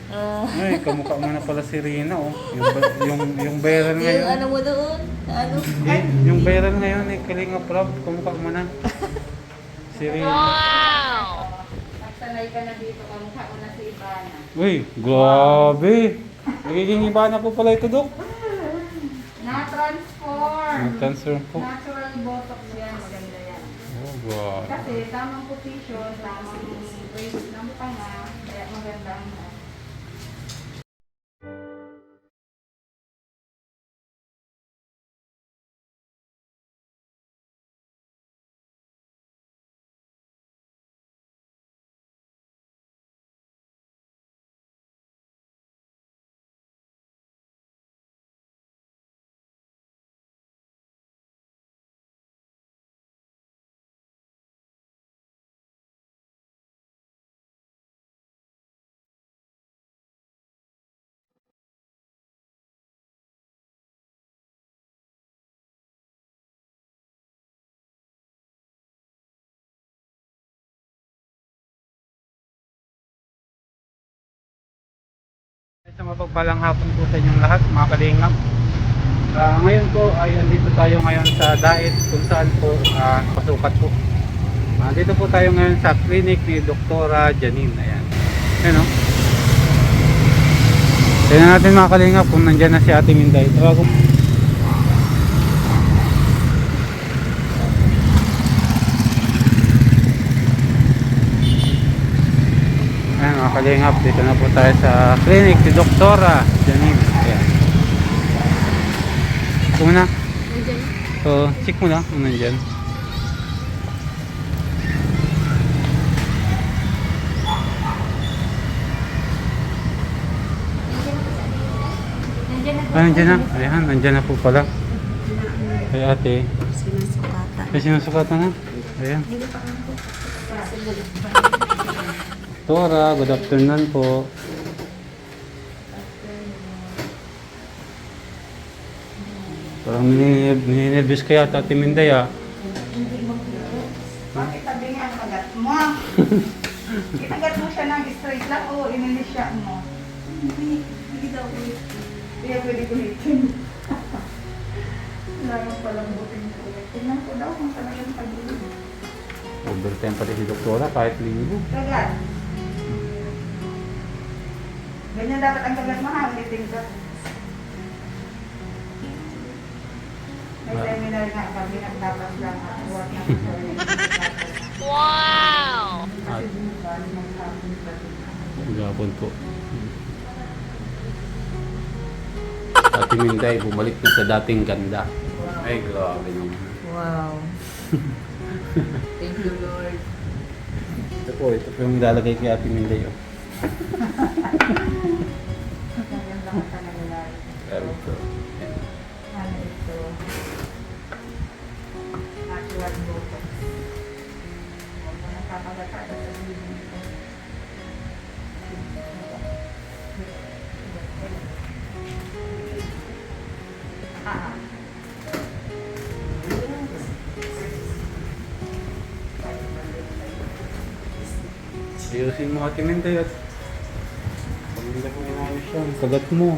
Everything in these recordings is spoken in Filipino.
Ay, kamukha mo na pala si Rina, oh. Yung viral Yung ngayon. ano mo doon? Ano? Hindi, yung viral ngayon eh, Kalinga Prab, kamukha mo na. Si Rina. Nagsanay ka na dito, kamukha mo na si Ivana. Uy, grabe. Nagiging iba na po pala ito, Dok. Na-transform. Nag-transfer po. Natural botox yan, maganda yan. Oh, grabe. Kasi tamang position, tamang weight ng panga, kaya maganda ang Sa mapagpalang hapon po sa inyong lahat, mga kalingap. Ngayon po ay andito tayo ngayon sa Dait kung saan po pasukat po. Dito po tayo ngayon sa clinic ni Doktora Janine. Ayan. Ayan o. Tignan natin mga kalingap kung nandyan na si Ate Minday. Tawago. Ayan mga kalingap, dito na po tayo sa clinic ni Doktora Janine. Ayan. Ito muna. So, check mo lang kung nandyan. Nandyan na. Ayan, nandyan na po pala. Ay ate. Sinusukatan. Ay sinusukatan na. Ayan. Doktora, good afternoon po. Parang ninervous kaya Ate Minday ah. Bakit sabi nga ang kagat mo? Kinagat mo siya ng straight lang o inilisya mo? Hindi daw ulit. Hindi pwede ulitin. Wala nang palambutin ko ulit. Tingnan ko daw kung talagang pag-ulit. Overtime pati si Doktora kahit linggo. Kagat. Ganyan dapat ang kagat mo ha, ulitin ka. May seminar nga kami nagtapas lang ang work ng Wow! At gapon po. Ate Minday bumalik na sa dating ganda. Ay grabe naman. Wow. Thank you, Lord. Ito po yung nilalagay kay Ate Minday. Oh. Maganda ka na nila. Sabi ko. Ayan. Ano ito? Natural botox. Huwag mo nang kapagatan sa bibig ko. Ah. Ayusin mo Ate Minday at paganda ko inaayos siya. Ang kagat mo.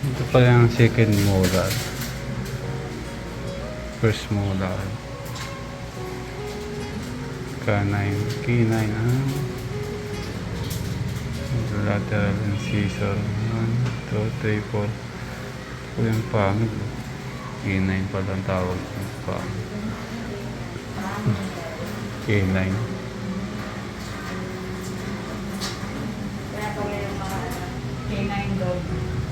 Ito pala yung second molar. First molar. Canine. Canine. Lateral incisor. 1, 2, 3, 4. Ito yung pangit. Canine pala ang tawag. Pangit. Canine. Kaya pala yung mga canine dog.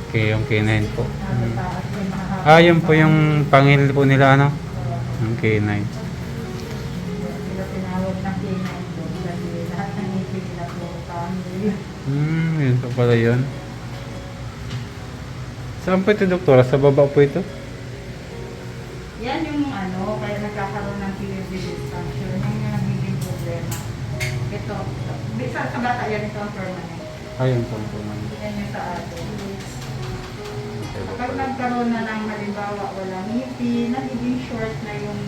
Okay, yung K9 po. Taas yung mga Yun po yung pangil po nila, ano? Yung K9. sila tinawag na canine dog kasi lahat ng ngipin nila po pangil. Yun pa pala yun. Saan po ito, doktora? Sa baba po ito? Yan yung ano, kaya nagkakaroon ng PLD dysfunction. Yan yung nagiging problema. Ito, sa bata yan ito ang permanent. Ayun po po man. Yan yung sa atin. Kapag nagkaroon na ng halimbawa walang ngipin, nagiging short na yung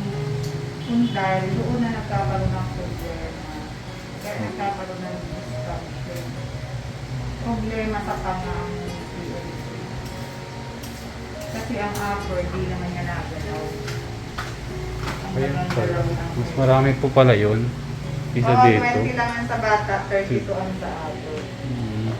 puntal, doon na nagkakaroon ng problema. Kaya nagkakaroon ng dysfunction. Problema sa pangang PLD. Kasi ang upper, di naman niya nagalaw. Ang Ayun po. nagalaw ng Mas marami po pala yun. Isa Oo, dito. 20 lang ang sa bata, 32 ang sa adult. Hmm.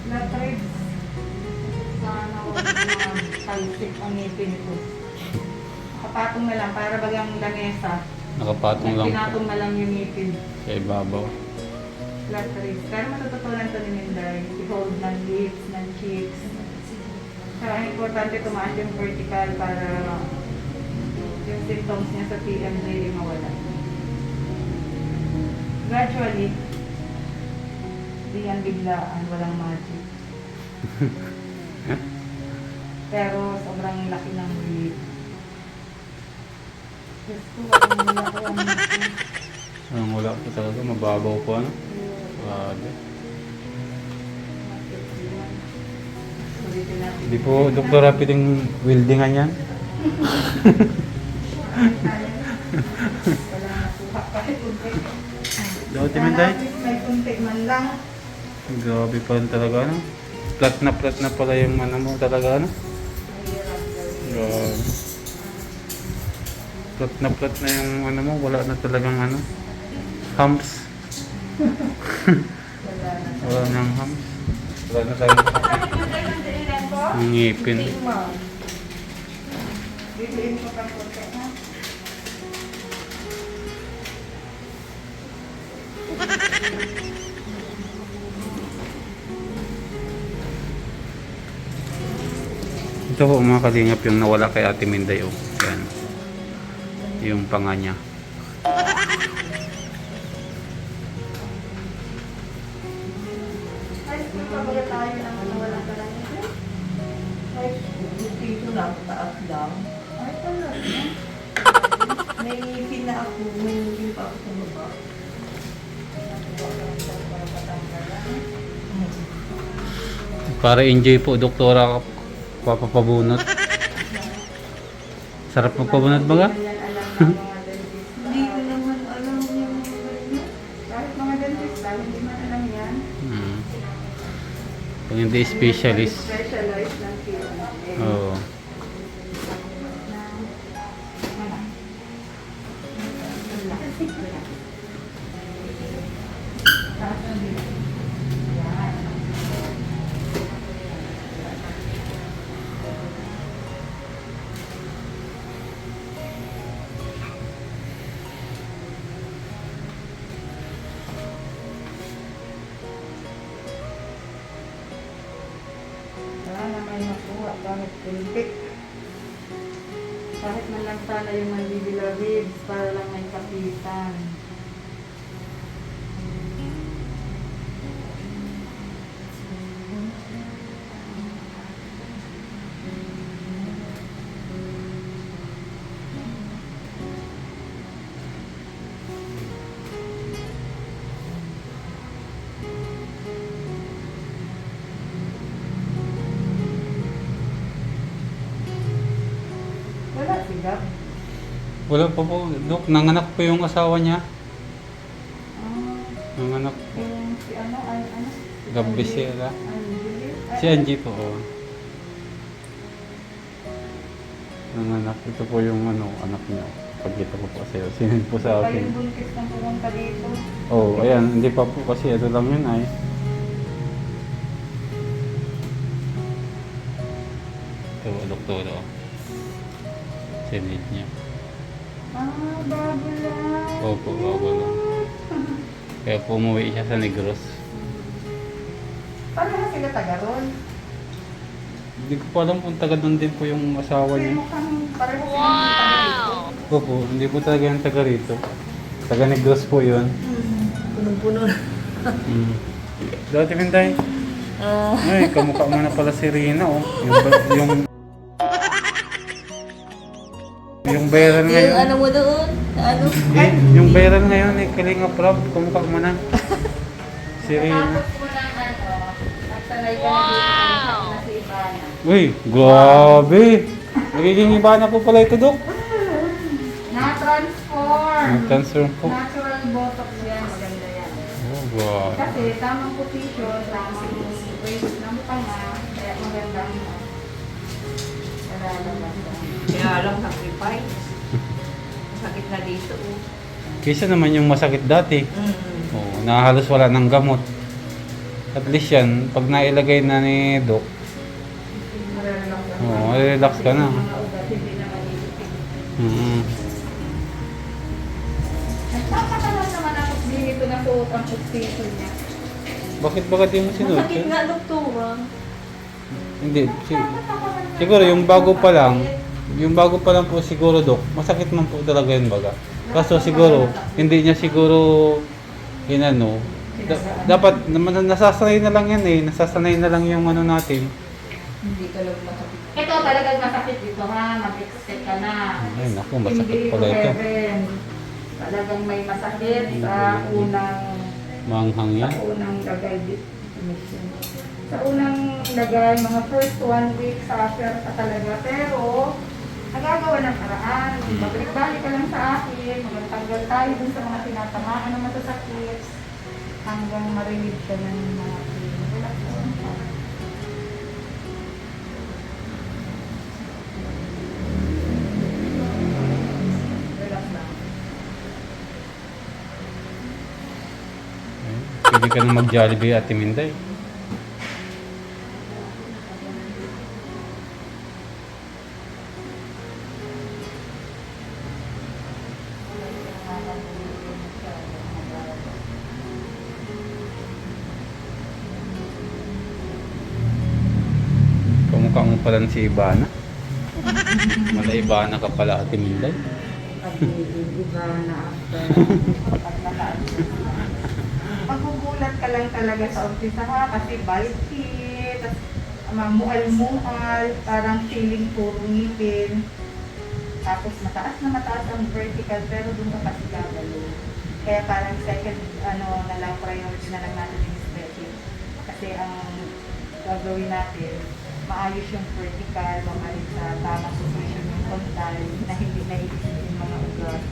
Na-trade sana wala mga talsik ang ngipin ko. Nakapatong na lang, para bagang lamesa. Nakapatong lang po Pinatong na lang yung ngipin. sa ibabaw. Flat ribs. Pero matututunan to ni Minday. I-hold ng lips, ng cheeks. Kaya ang importante tumaas yung vertical para yung symptoms niya sa TMJ ay mawala. Gradually, di yan biglaan, walang magic. Pero sobrang laki ng lip. Diyos ko, walang laki ang lip. Ang wala po talaga, mababaw po ano. Grabe. Ulitin natin. Hindi po, doktora, pwedeng weldingan yan? Wala nakuha kahit kunti. Daw, Timinday? Sana at least may kunti man lang. Grabe pa rin talaga, ano? Flat na pala yung ano mo talaga, ano? Mahirap gawin. Grabe. Flat na yung ano mo, wala na talagang ano? Humps. Wala na. Wala nang humps. Wala na talagang Bakit mo tayo ng dinilan ko? ngipin. Bibiin ko pang kunti, ha? Ito po mga kalingap yung nawala kay Ate Minday. Oh. Yan. Yung panga niya. High school pa ba tayo ng walang kalangitan? High school? Dito lang, taas lang. Ay, talaga. May ngipin na ako, may ngipin pa ako sa baba. Para enjoy po, doktora, papapabunot. Sarap magpabunot ba? Hindi naman yan alam ng mga dentist. Hindi ko naman alam yung ganyan. Kahit mga dentist, hindi man alam yan. Kung hindi specialist. Specialized ng field. Oo. Wala na may makuha kahit kunti. Kahit man lang sana yung mandibular ribs para lang may kapitan. Wala sigap. Wala pa po, Dok. Nanganak po yung asawa niya. Ah, Nanganak po. yung si ano, ano? Gabi sila. Angie? Si Angie po. Oh. ng anak. Ito po yung anak niya. Pagkita ko po sa'yo. Sinend po sa Kayo akin. buntis na pumunta dito. Oh, ayan. Hindi pa po kasi ito lang yun ay. Ito, doktor. Sinend niya. Bago lang. Opo, bago lang. Kaya po umuwi siya sa Negros. Paano na sila taga ron? Hindi ko pa alam kung taga doon din po yung asawa Kasi niya. mukhang pareho silang taga dito. Opo, hindi po talaga yung taga rito. Taga Negros po yun. Punong-puno na. Mm. Dati Minday. Ay, kamukha mo na pala si Rina, oh. Yung viral Yung ngayon. ano mo doon? Ano? Yung viral ngayon ni Kalinga Prab, kamukha mo na. Si Rina. Tapos mo ng nagsanay ka na si Ivana. Uy, grabe. Nagiging iba na po pala ito, Dok. Na-transform. Nag-transform po. Natural botox yan. Maganda yan. Oh, wow. Kasi tamang position, tamang waist ng mukha niya. Kaya maganda mo. Nalalaman ko. Kaya alam, sacrifice. Sakit na dito. Kaysa naman yung masakit dati. Oh, na halos wala ng gamot. At least yan, pag nailagay na ni Doc, oh, relax ka na. Mga ugat, hindi na malilipid. Mm. Nagpapatagal naman ako dito na suot ang position niya. Bakit di mo sinuot Masakit yun? nga, doktora. Hindi. Siguro yung bago pa lang po siguro, Doc, masakit man po talaga yun baga. Kaso siguro, hindi niya siguro dapat nasasanay na lang yan eh. Nasasanay na lang yung natin. Hindi talaga masakit. Ito talagang masakit dito ha, mag-expect ka na. Ay naku, masakit Hindi pala ito. heaven. Talagang may masakit sa Manghang yan. lagay dito. Sa unang lagay, mga first 1 week suffer ka talaga. Pero, nagagawa ng paraan. Babalik-balik ka lang sa akin. Magtanggal tayo dun sa mga tinatamaan ng masasakit. Hanggang ma-relieve ka ng mga pain. Relax lang ka. Relax lang. Pwede ka na mag-Jollibee at Minday. Kamukha mo pala si Ivana. Mala Ivana ka pala at Minday. Iba na after. Magugulat ka lang talaga sa umpisa ha, kasi bulky, tapos mamual-mual, parang feeling puro ngipin. Tapos mataas ang vertical, pero doon ka kasi gagalo. Kaya parang second, na lang, priority na lang natin yung stretching. Kasi ang gagawin natin, maayos yung vertical, mamalik sa tamang position yung frontal, na hindi naiisip yung mga ugat.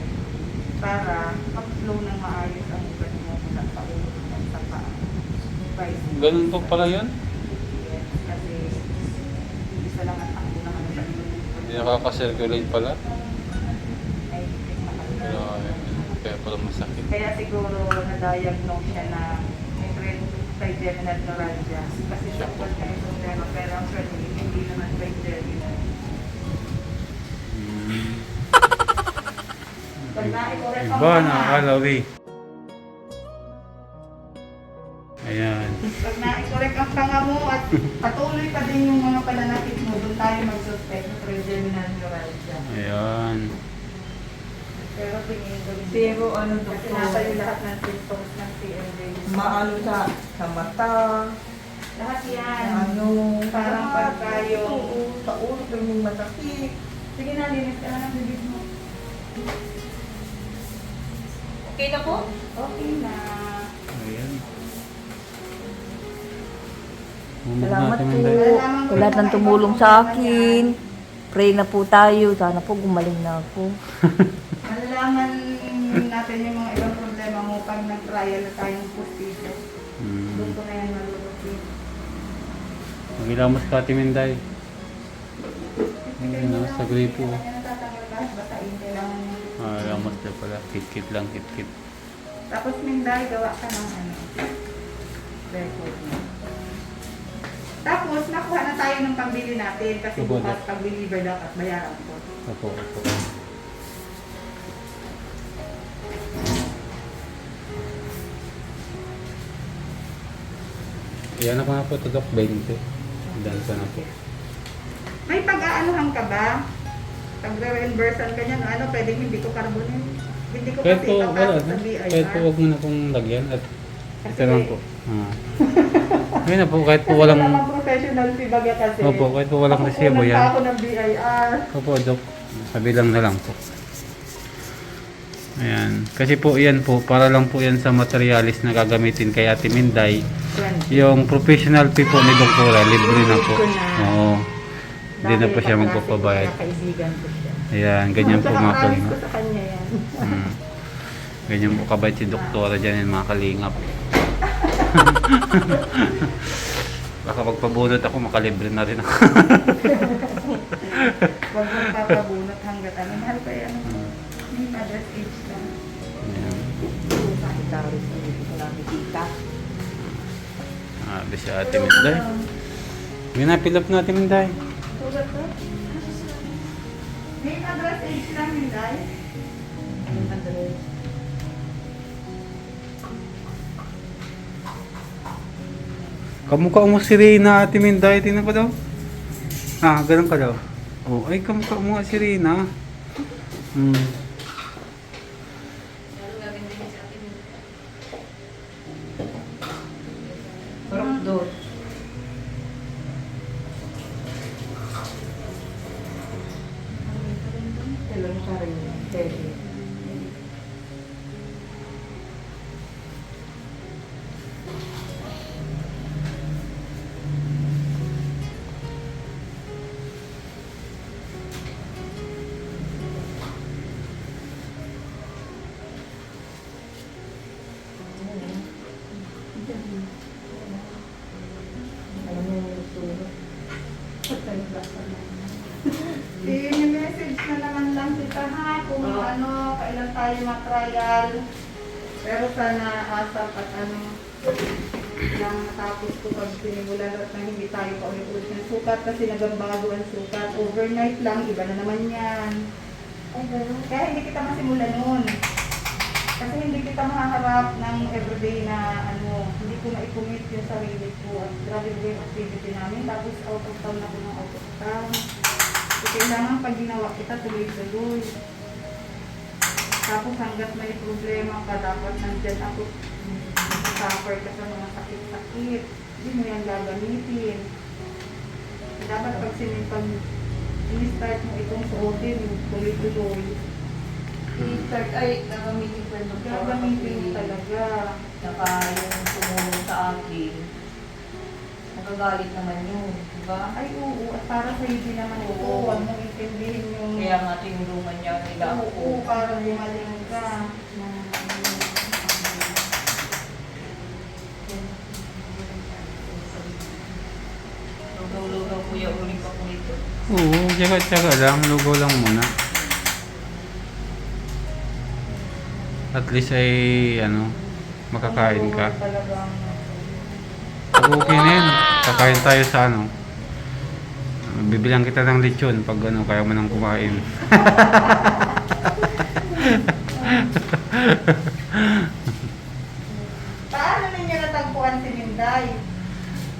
Para mag-flow ng maayos ang ugat mo mula sa ulo at sa paa. Ganun po pala yun? Yes, kasi isa lang ang takbo naman sa ulo. Hindi nakaka-circulate pala. Ay, Grabe. Kaya pala masakit. kaya siguro na-diagnose siya na may trigeminal neuralgia. Kasi sa ugat na yung problema, pero ang surgery, hindi naman trigeminal. Pag na-correct ang Iba na mga, kalawi. Ayan. pag na-correct ang panga mo at patuloy pa din yung mga pananakit mo, doon tayo mag-suspect ng trigeminal neuralgia. Ayan. Pero tingin ko hindi. Pero ano, Kasi doktor? nasa yung lahat ng symptoms ng TMJ. Maano sa mata, Lahat yan. ano, Parang pagka yung- Oo, sa ulo yung masakit. Sige na, linis ka na ng bibig mo. Okay na po? Okay na. Ayan. Salamat po. Malalaman ko Sa lahat yung ng mga tumulong ibang sa problema akin. Pray na po tayo. Sana po gumaling na ako. Malalaman natin yung mga ibang problema mo pag nag-trial na tayong postizo. Doon ko na yan malulutin. Magilamos ka, Ate Minday. Ito Ayun na, sa gripo. Kaya natatanggal kahit basain, kailangan mo. Lamot na pala. Kit-kit lang, kit-kit. Tapos Minday, gawa ka ng ano, record mo. Tapos, nakuha na tayo ng pambili natin kasi Opo, bukas pag-deliver dapat bayaran ko. Opo, opo. Yan ako nga po ito, Doc. 20. Dansa na po. May pag-aanuhan ka ba? Pag-reimbursan ka niya, ano, pwedeng hindi ko carbonin. Hindi ko Kahit kasi po, wala ipapasok na. sa BIR. Kahit po huwag mo na pong lagyan at ito Kasi- lang po. Ngayon na po, kahit po Kasi walang... wala mang professional si Baga kasi. Opo, kahit po walang resibo Kukunan yan. pa ako ng BIR. Opo, Doc. Kabilang na lang po. Ayan. Kasi po yan po, para lang po yan sa materialis na gagamitin kay Ate Minday. Yung professional fee po ni Doktora, libre na po. Oo. Hindi na po siya magpapabayad. Kaibigan ko siya. Ayan, ganyan po mga Promise kalingap. ko sa kanya yan. Ganyan po kabait si Doktora dyan yung mga kalingap. Baka magpabunot ako, makalibre na rin ako. Huwag mong papabunot hanggat ano. Mahal pa yan. May mother's age lang. Ayan. Daris na dito ko lang nakikita. Sabi si Ate Minday. Yun na, fill up na Ate Minday. Sugat ko? May mother's age lang yun, guys. Anong Andres? Kamukha mo si Rina, Ate Minday. Tingnan ko daw. Ganun ka daw. Oh, ay kamukha mo nga si Rina. Parang doon. Kailan ka rin yun? Pwede. Alam mo yung sulat. I-message na naman lang kita ha kung ano, kailan tayo ma-trial. Pero sana asap at ano, lang matapos ko pag sinimulan at na hindi tayo paulit-ulit ng sukat kasi nagambago ang sukat. Overnight lang, iba na naman yan. Ay, gano'n. Kaya hindi kita masimula noon. Kasi hindi kita mahaharap ng everyday na ano, hindi ko na-commit yung sarili ko at grabe ko yung activity namin. Tapos out of town ako ng out of town. So, kailangan pag ginawa kita tuloy-tuloy. Tapos hanggat may problema ka, dapat nandyan ako. Suffer ka sa mga sakit-sakit. Hindi mo yan gagamitin. Dapat pag in-start mo itong suotin, tuloy-tuloy. I-start ay gagamitin ko yung doktor. Gagamitin mo talaga. Saka yung tumulong sa akin. Nagagalit naman yun, di ba? Ay, oo. At para sa hindi naman ito, Oo. huwag mong intindihin yung... Kaya nga tinulungan niya nila ako. Oo, para gumaling ka. Lugaw-lugaw kuya uling pa po ito. Oo, tsaga-tsaga lang. Lugaw lang muna. At least ay, makakain ka. Oo, talagang... Pag okay na yun, kakain tayo sa bibilang kita ng lechon pag kaya mo nang kumain. Paano ninyo natagpuan si Minday?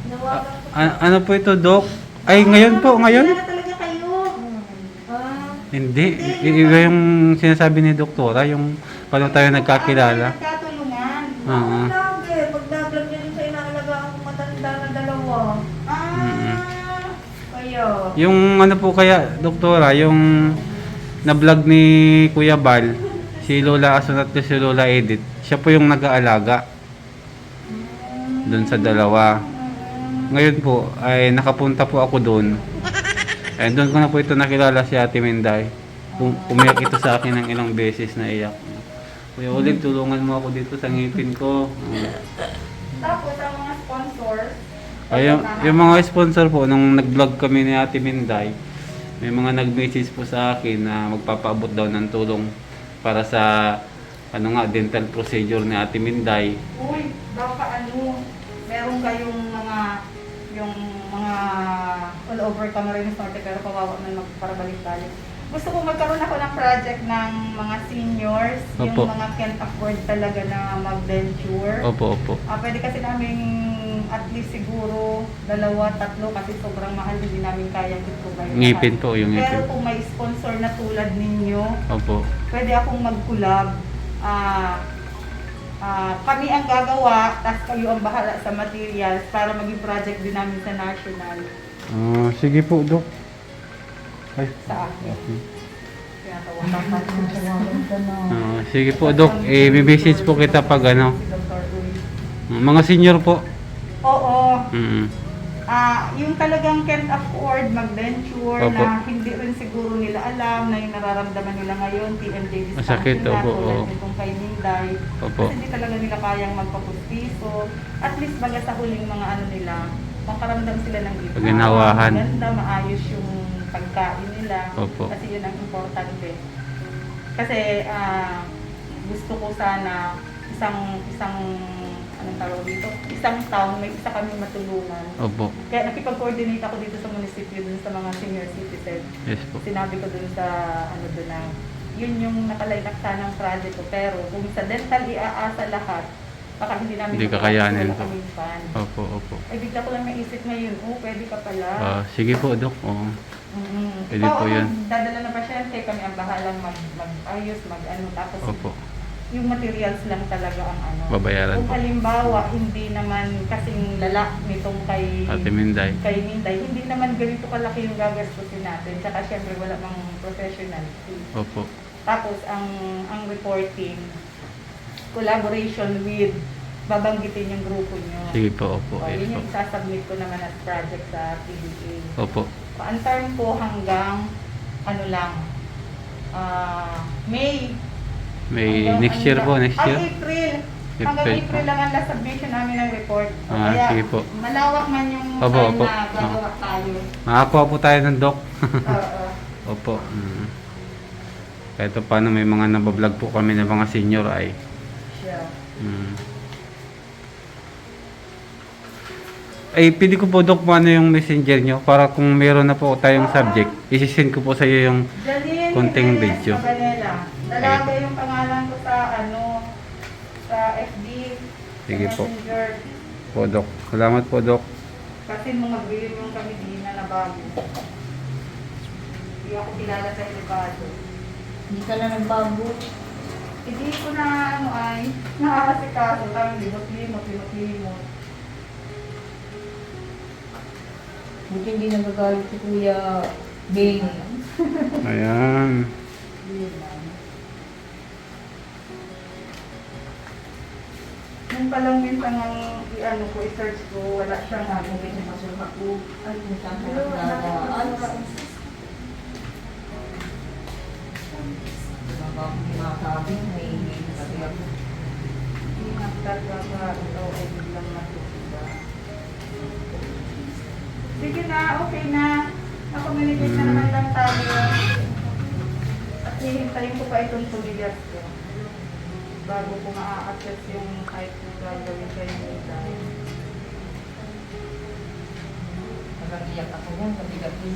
Nawagan ko. Ano po ito, Doc? Ay, ngayon po, ngayon? Kilala talaga kayo. Ah, Hindi. Iba yung sinasabi ni Doktora, yung paano tayo nagkakilala. Nagkatulungan. Oo. lagi. Pag nag-vlog niya dun sa inaalagaan kong matanda na dalawa. Kaya, Yung ano po kaya, Doktora, yung na-vlog ni Kuya Bal, si Lola Asunat at si Lola Edith, siya po yung nag-aalaga doon sa dalawa. Ngayon po, ay nakapunta po ako doon. Ay doon ko na po ito nakilala si Ate Minday. Umiyak ito sa akin ng ilang beses na iyak. Kuya Oleg, tulungan mo ako dito sa ngipin ko. Tapos ang mga sponsors, Ay, yung mga sponsor po, nung nag-vlog kami ni Ate Minday, may mga nag-message po sa akin na magpapaabot daw ng tulong para sa ano nga dental procedure ni Ate Minday. Uy, baka meron kayong yung mga all over Camarines Norte pero kawawa man magparabalik-balik. Gusto ko magkaroon ako ng project ng mga seniors, Opo. yung mga can't afford talaga na mag-denture. Opo, opo. Pwede kasi namin at least siguro 2, 3 kasi sobrang mahal, hindi namin kayang i-provide. Ngipin po, yung Pero ngipin. kung may sponsor na tulad ninyo, Opo. pwede akong mag-collab. Kami ang gagawa, tapos kayo ang bahala sa materials para maging project din namin sa national. Sige po, Dok. Ay. Sa akin. Okay. Kaya tawagan ka na. Sige po, Dok. I-message po kita pag ano. Si Dr. Uy. Mga senior po. Oo. Mm. Yung talagang can't afford mag-denture Opo. na hindi rin siguro nila alam na yung nararamdaman nila ngayon, TMJ Masakit, dysfunction na, opo, tulad oo. nitong kay Minday. Opo. Kasi hindi talaga nila kayang magpapustiso. At least baga sa huling mga ano nila, makaramdam sila ng gitna. Paginawahan. Maganda, maayos yung pagkain nila. Opo. Kasi yun ang importante. Kasi gusto ko sana anong tawag dito? Isang town, may isa kami matulungan. Opo. Kaya nakipag-coordinate ako dito sa munisipyo dun sa mga senior citizen. Yes po. Sinabi ko dun sa doon na yun yung nakalaylak sanang project ko. Pero kung sa dental iaasa lahat, baka hindi namin Hindi kakayanin wala po. kaming fan. Opo, opo. Ay bigla ko lang naisip ngayon, pwede ka pala. Sige po, Dok. Oo. Pwede Ikaw po ang yan. dadala ng pasyente, kami ang bahalang mag-ayos, tapos Opo. yung materials lang talaga ang Babayaran Kung po. halimbawa, hindi naman kasing lala nitong kay Ate Minday. Minday, hindi naman ganito kalaki yung gagastusin natin. Tsaka syempre wala mang professional fee. Opo. Tapos ang reporting, collaboration with, babanggitin yung grupo nyo. Sige po, opo. Yes Yun po. yung isasubmit ko naman as project sa PDA. Opo. Ang term po hanggang May. May next year po, next year. April. Hanggang April. April lang ang last submission namin ng report. Kaya, sige po. Malawak man yung Opo, time opo. na gagawa tayo. Makakuha po tayo ng Dok. Oo. Opo. Kahit paano may mga nabablog po kami ng mga senior ay. Siya. Ay, pwede ko po, Dok, ano yung messenger nyo para kung meron na po tayong subject, isisend ko po sa iyo yung Janine konting Jimenez video. Maganela. Dalaga yung pangalan ko sa FB. Sige sa po. Messenger. po, Dok. Salamat po, Dok. Kasi mga bigyan yung kami din na bago. Hindi ako kilala sa Elevado. Hindi ka na nagbago. Hindi ko na nakakasikaso. Parang limot-limot. Buti hindi nagagalit si Kuya Benny. Ayan. Nung palang minsan ang i-search ko, wala siyang Hindi na masuha ko. Ay, kung saan ka Hello, nagdadaan. ano? Makabi, may sabi ako. Hindi nagtatawa ito ay biglang matutuwa. Sige na, okay na. Na-communicate na naman lang tayo. At hihintayin ko pa itong tuligas ko. Bago ko maa-access yung kahit kung gagawin kayo nila. Nagagiyak ako yan, gabi-gabi.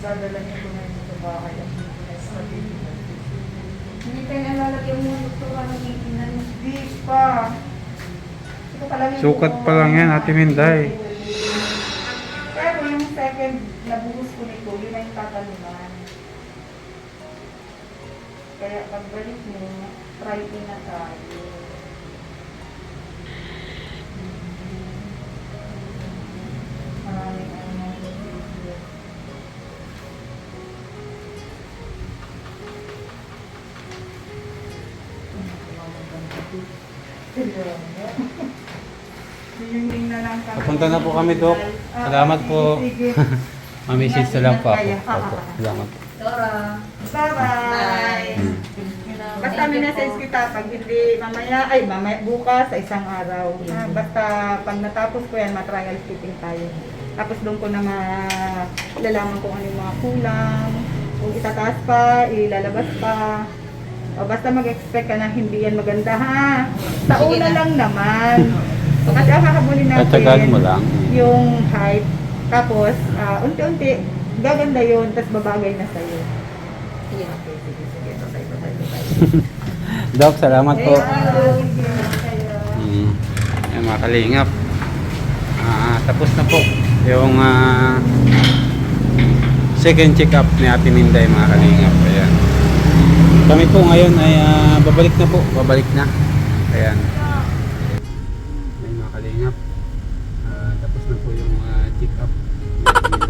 Dadalhin ko na ito sa bahay at hindi ko na sabihin. Hindi tayo nalalagyan mo ito ka ng ikinan. Hindi pa. Ito pa lang yung Sukat pa lang yan, Ate Minday. Pero yung second na buhos ko nito, yun ay tatanungan. Kaya pagbalik mo, try in na tayo. Maraming Yung na lang kami. Papunta na po kami, Dok. Salamat po. Sige. Message na lang po ako. Ingat kayo. Opo. Salamat po. Dora. Bye-bye. Basta minessage kita pag hindi mamaya bukas sa isang araw. Basta pag natapos ko yan, matrial fitting tayo. Tapos doon ko na malalaman kung ano yung mga kulang. Kung itataas pa, ilalabas pa. O basta mag-expect ka na hindi yan maganda ha. Sa Sige una na. lang naman. Kasi ang kakabulin natin Tatagal mo lang. yung height. Tapos, unti-unti, gaganda yun, tapos babagay na sa'yo. Sige. Okay, sige. Bye-bye. Doc, salamat po. Sige. Ayan mga kalingap. Tapos na po yung second check-up ni Ate Minday mga kalingap. Ayan. Kami po ngayon ay babalik na po. Babalik na. Ayan. Ayan mga kalingap. Tapos na po yung check-up.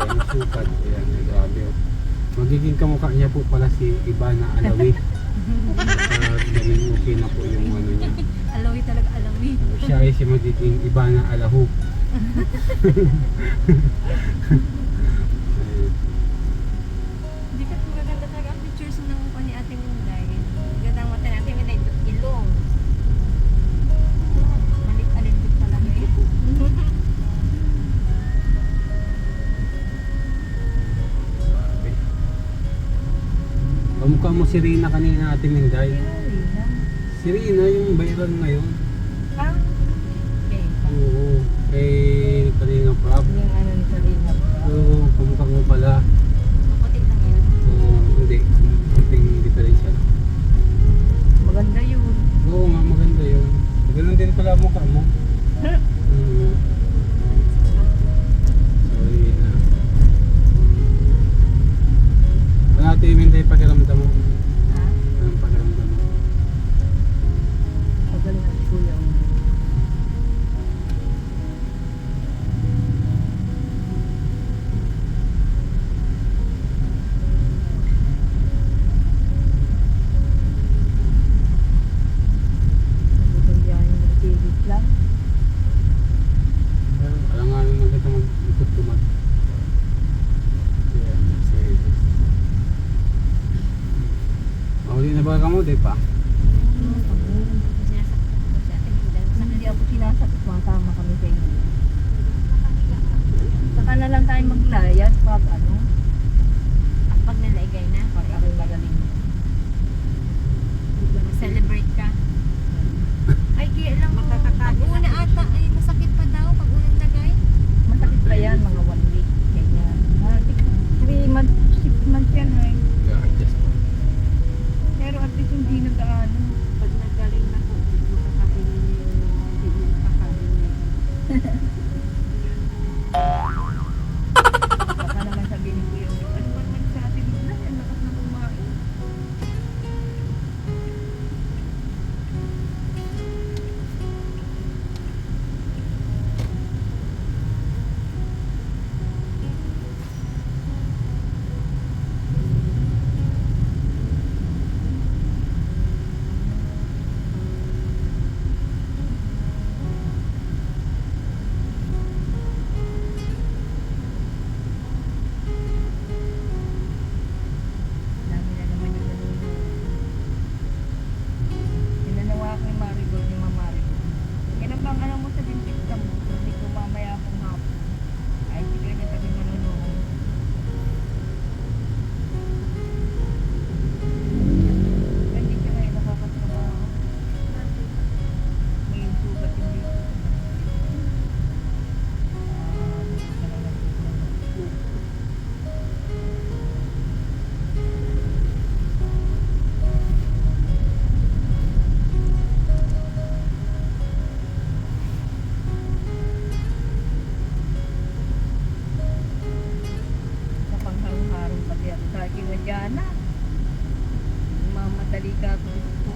Yung sukat. Ayan. Grabe oh. Magiging kamukha niya po pala si Ivana Alawi. Naging okay na po yung ano niya. Alawi talaga, alawi. Siya ay si magiging Ivana Alahu. Hindi ka magaganda talaga ang pictures ng pa ni Ate Minday. Ganda ang mata ni Ate Minday, ilong. Malit-alindit talaga eh. Kamukha mo si Rina kanina Ate Minday. Si Rina yung viral ngayon. Ah, okay. Oo. Eh, kanina Prab. Yung ano ni Kalina. Oo, kamukha mo pala. Maputi lang yun. Oo, hindi. Kunting diferensya lang. Maganda yun. Oo nga, maganda yun. Ganun din pala ang mukha mo. Sorry na. Ano Ate Minday pakiramdam mo? Ha? Anong pakiramdam mo? Magaling ang kuya. Lang. Alanganin mo kita mag-ikot-tumat. Kaya Mercedes. Mahuli na ba ka mo? Di pa? Sinasaktan ko si Ate Minday. Hindi ako sinasakit. Tama kami sa inyo. Saka na lang tayo maglayas pag ano. Pag nalaigay na, Pag ako magaling. celebrate ka. Ay, kaya lang mo. Pag una ata, ay masakit pa daw. Pag unang lagay. Masakit pa yan, mga 1 week. Ganyan. 3 months, 6 months yan ay. Ga-adjust pa. Pero at least hindi nag-ano. Pag nagaling na po, makakain niyo yung kakain niyo. Baka naman sabihin ni Kuya Ulit, ano ba naman sa atin na? Ang lakas na kumain. Dami na naman yung nanonood. Tinanawa ko yung Marigold, yung Mama Marigold. Kailan bang alam mo sa dentista mo? Hindi ko mamaya akong hapon. Ay, hindi ka niya kami manonood. Hindi siya ngayon nakakatrabaho. May sugat yung dito. Buti ka na nagsugat. Sa pangharong-harong pati ako sa akin na dyan na. Mamadali ka ako dito.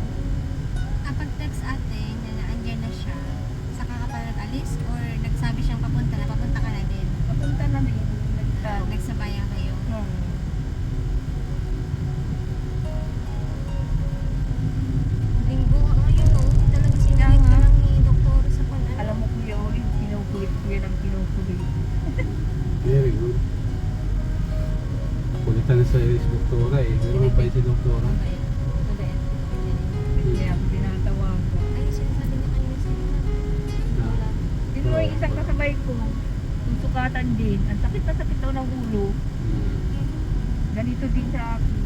Kapag text ate na naandyan na siya, saka ka pa nag-alis or nagsabi siyang papunta ka na din? Papunta na din. Nagtawag. Nagsabayan kayo? Linggo nga ngayon, no? Talaga sinahit ka lang ni Doktor sa Alam mo Kuya Ulit, kinukulit ko yan ang kinukulit. Very good. Kulitan na sa doktora eh. Ganun pa si doktora. Kaya ako tinatawag ko. Ay, sinasabi niya kanina sa inyo. Na, Sino yung isang kasabay ko? Yung sukat nagsusumbatan din. Ang sakit na sakit daw ng ulo. Ganito din sa akin.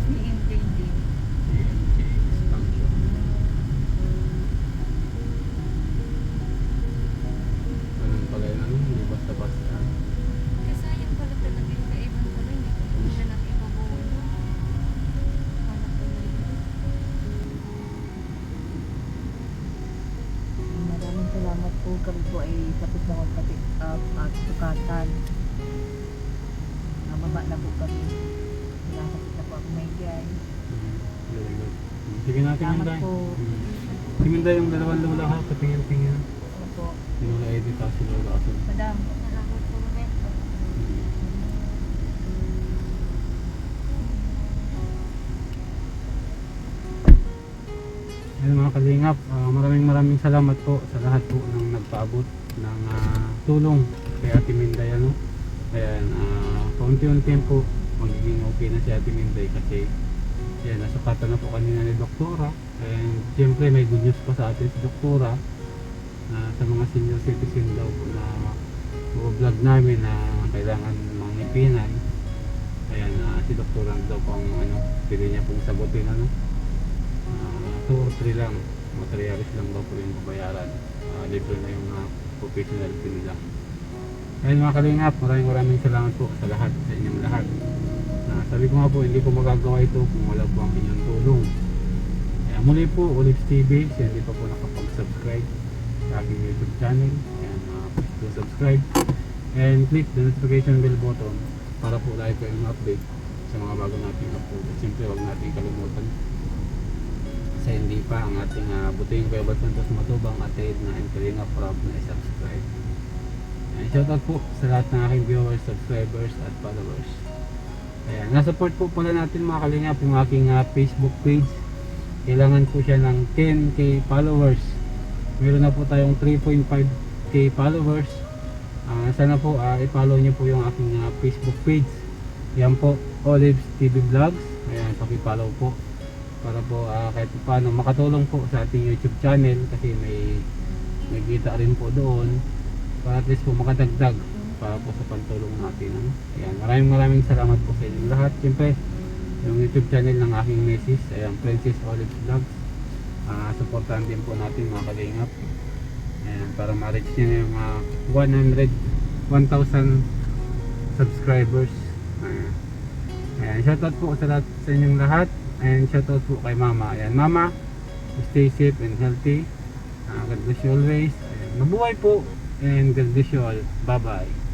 CMK din. Ganun pala yun, ano, hindi basta-basta. Kasayang pala talaga yung kaiban ko rin. Hindi ko siya nakibabuo. Hanap ko na rin. Maraming salamat po. Kami po ay tapos na magpa-pick up at sukatan. Mababa na po kami. Nakakapit na po ako may guys. Very good. Sige natin Salamat Minday. po. Minday yung dalawang lula ha, patingin-tingin. Ano po? Si Lola Edith at si Lola Asun. Madam. Salamat po, Roberto. Ayun mga kalingap, maraming salamat po sa lahat po ng nagpaabot ng tulong kay Ate Minday, ano. Ayan, paunti-unti po magiging okay na si Ate Minday kasi yan, nasukatan na po kanina ni Doktora. And siyempre may good news pa sa atin si Doktora sa mga senior citizen daw po na vlog namin na kailangan mangipinan. Ayan, si Doktora daw po ang ano, pili niya pong sagutin, ano. 2 or 3 lang, materialis lang daw po yung babayaran. Libre na yung professional fee nila. Ayun mga kalingap, maraming salamat po sa lahat, sa inyong lahat. Sabi ko nga po, hindi ko magagawa ito kung wala po ang inyong tulong. Kaya muli po, Olives TV, siya hindi pa po nakapag-subscribe sa aking YouTube channel. Ayan, please do subscribe. And click the notification bell button para po lagi kayong update sa mga bago nating upload. At siyempre, huwag natin kalimutan sa hindi pa ang ating buting Kuya Bal Santos Matubang at na Kalinga Prab na i-subscribe. Shoutout po sa lahat ng aking viewers, subscribers at followers. Ayan, nasupport po pala natin mga kalingap yung aking Facebook page. Kailangan po siya ng 10k followers. Meron na po tayong 3.5k followers. Sana po i-follow nyo po yung aking Facebook page. Yan po, Olives TV Vlogs. Ayan, paki-follow po para po kahit paano makatulong po sa ating YouTube channel kasi may kita rin po doon para at least po makadagdag para po sa pantulong natin, ano? Ayan, maraming salamat po sa inyong lahat. Siyempre yung YouTube channel ng aking misis, ayan, Princess Olives Vlogs, supportahan din po natin mga kalingap. Ayan, para ma-reach nyo yung 1,000 subscribers. Ayan, shoutout po sa inyong lahat. And shoutout po kay Mama. Ayan, Mama, stay safe and healthy. God bless you always. Ayan, mabuhay po and God bless you all. Bye bye.